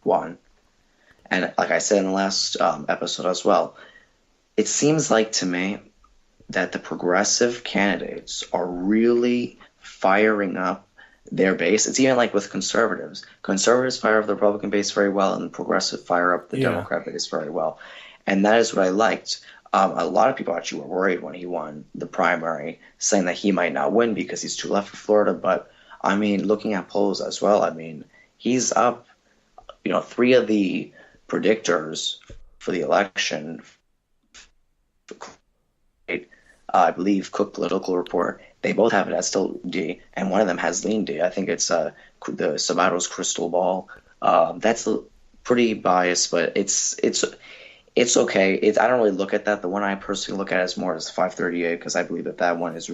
won. And like I said in the last episode as well, it seems like to me that the progressive candidates are really firing up their base. It's even like with conservatives. Conservatives fire up the Republican base very well, and the progressive fire up the Yeah. Democrat base very well. And that is what I liked. A lot of people actually were worried when he won the primary, saying that he might not win because he's too left for Florida. But I mean, looking at polls as well, I mean, he's up. Three of the predictors for the election, I believe Cook Political Report, they both have it as still D, and one of them has lean D. I think it's the Sabato's Crystal Ball. That's pretty biased, but it's okay. I don't really look at that. The one I personally look at is more as 538 because I believe that that one is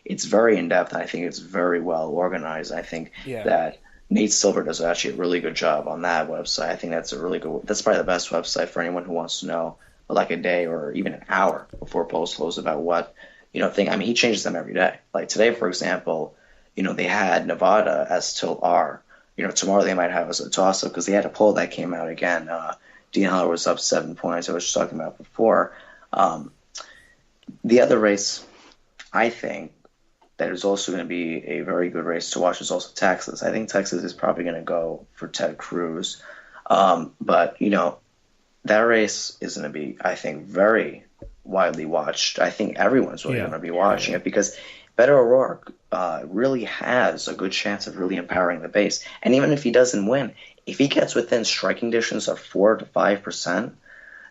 it's very in depth. And I think it's very well organized. I think Yeah. that Nate Silver does actually a really good job on that website. I think that's probably the best website for anyone who wants to know like a day or even an hour before polls close about what thing. I mean, he changes them every day. Like today, for example, they had Nevada as still R. Tomorrow they might have as a toss-up because they had a poll that came out again. Dean Heller was up 7 points. I was just talking about before. Um, the other race, I think, that is also going to be a very good race to watch is also Texas. I think Texas is probably going to go for Ted Cruz. But, that race is going to be, I think, very widely watched. I think everyone's really Yeah. going to be Yeah. watching Yeah. it because Beto O'Rourke really has a good chance of really empowering the base. And even if he doesn't win, if he gets within striking distance of 4 to 5%,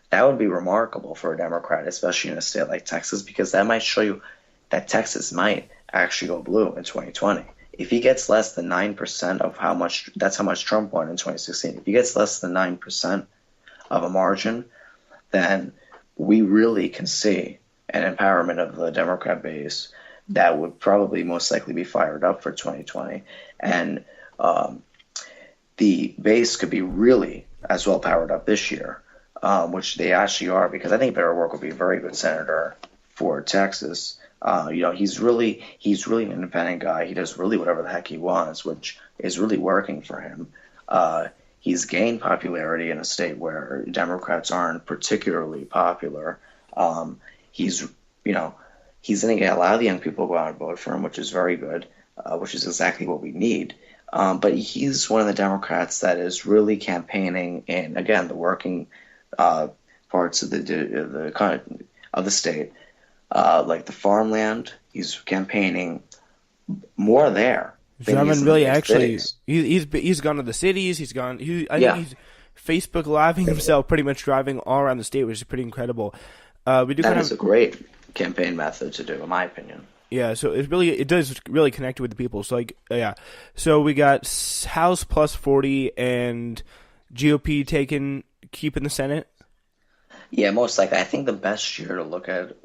that would be remarkable for a Democrat, especially in a state like Texas, because that might show you that Texas might actually go blue in 2020. If he gets less than 9% of that's how much Trump won in 2016. If he gets less than 9% of a margin, then we really can see an empowerment of the Democrat base that would probably most likely be fired up for 2020. And um, the base could be really as well powered up this year, which they actually are, because I think Beto O'Rourke will be a very good senator for Texas. He's really an independent guy. He does really whatever the heck he wants, which is really working for him. He's gained popularity in a state where Democrats aren't particularly popular. He's you know he's going to get a lot of the young people to go out and vote for him, which is very good, which is exactly what we need. But he's one of the Democrats that is really campaigning in, again, the working uh, parts of the state, like the farmland. He's campaigning more there than he is Drummond in the really big actually cities. he's gone to the cities. He's gone. I think Yeah, he's Facebook living himself, pretty much driving all around the state, which is pretty incredible. We do that kind is of a great campaign method to do, in my opinion. yeah. So it does really connect with the people. So like yeah. So we got House plus 40 and GOP keeping the Senate. Yeah, most likely. I think the best year to look at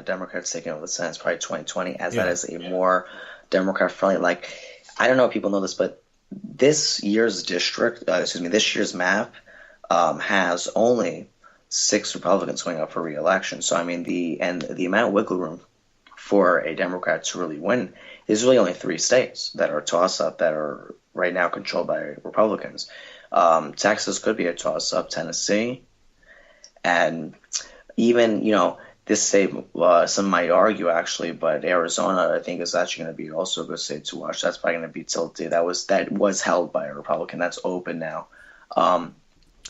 Democrats taking over the Senate is probably 2020, as that Yeah. is a more Democrat friendly. Like, I don't know if people know this, but this year's map has only six Republicans going up for re-election. So I mean, the amount of wiggle room for a Democrat to really win is really only three states that are toss-up that are right now controlled by Republicans. Texas could be a toss-up, Tennessee, and even this state. Some might argue actually, but Arizona I think is actually going to be also a good state to watch. That's probably going to be tilted. That was held by a Republican. That's open now. Um,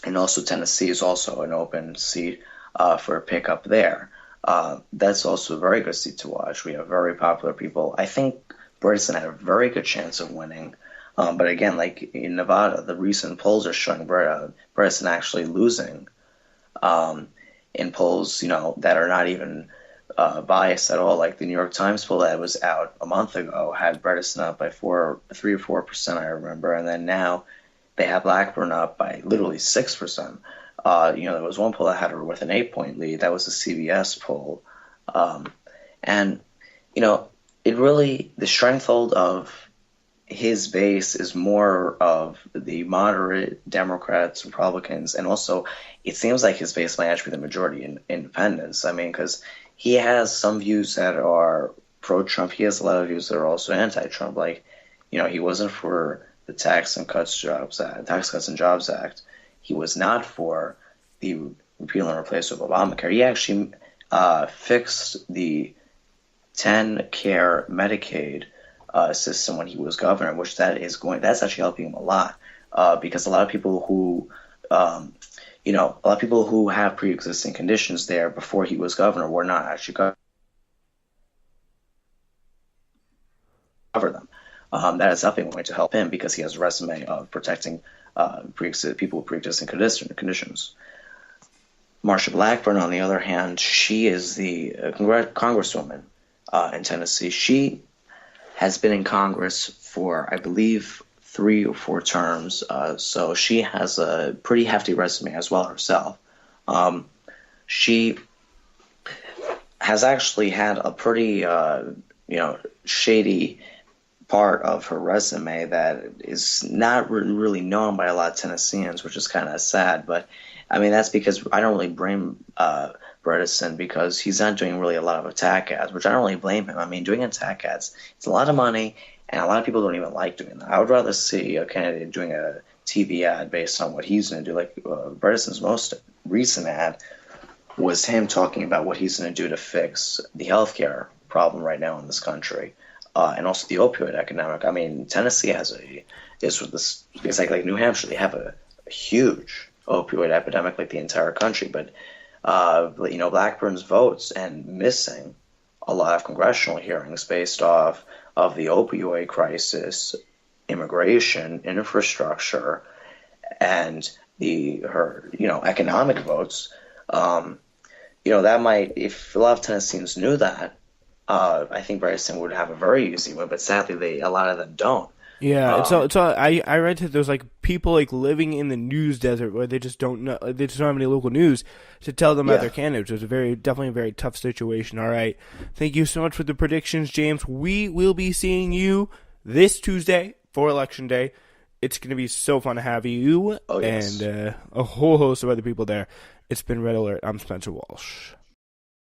and also Tennessee is also an open seat for a pickup there. That's also a very good seat to watch. We have very popular people. I think Bryson had a very good chance of winning. But again, like in Nevada, the recent polls are showing Bryson actually losing um, in polls, that are not even biased at all. Like the New York Times poll that was out a month ago had Bredesen up by 3 or 4%, I remember, and then now they have Blackburn up by literally 6%. There was one poll that had her with an 8 point lead. That was a CBS poll, um, and you know, the strengthhold of his base is more of the moderate Democrats, Republicans, and also it seems like his base might actually be the majority in independents. I mean, because he has some views that are pro-Trump. He has a lot of views that are also anti-Trump. Like, he wasn't for the Tax Cuts and Jobs Act. He was not for the repeal and replace of Obamacare. He actually fixed the 10-care Medicaid system when he was governor, which that's actually helping him a lot because a lot of people who a lot of people who have pre-existing conditions there before he was governor were not actually cover them. That is definitely going to help him because he has a resume of protecting people with pre-existing conditions. Marsha Blackburn, on the other hand, she is the congresswoman in Tennessee. She has been in Congress for, I believe, 3 or 4 terms, so she has a pretty hefty resume as well herself. She has actually had a pretty, shady part of her resume that is not really known by a lot of Tennesseans, which is kind of sad. But I mean, that's because I don't really blame Bredesen because he's not doing really a lot of attack ads, which I don't really blame him. I mean, doing attack ads, it's a lot of money, and a lot of people don't even like doing that. I would rather see a candidate doing a TV ad based on what he's going to do. Like Bredesen's most recent ad was him talking about what he's going to do to fix the healthcare problem right now in this country. And also the opioid epidemic. I mean, Tennessee it's like New Hampshire. They have a huge opioid epidemic, like the entire country. But Blackburn's votes and missing a lot of congressional hearings based off of the opioid crisis, immigration, infrastructure, and her economic votes. That might, if a lot of Tennesseans knew that. I think Bryson would have a very easy win, but sadly, a lot of them don't. Yeah, I read that there's like people like living in the news desert where they just don't know, they just don't have any local news to tell them about their candidates. It's definitely a very tough situation. All right, thank you so much for the predictions, James. We will be seeing you this Tuesday for Election Day. It's going to be so fun to have you and a whole host of other people there. It's been Red Alert. I'm Spencer Walsh.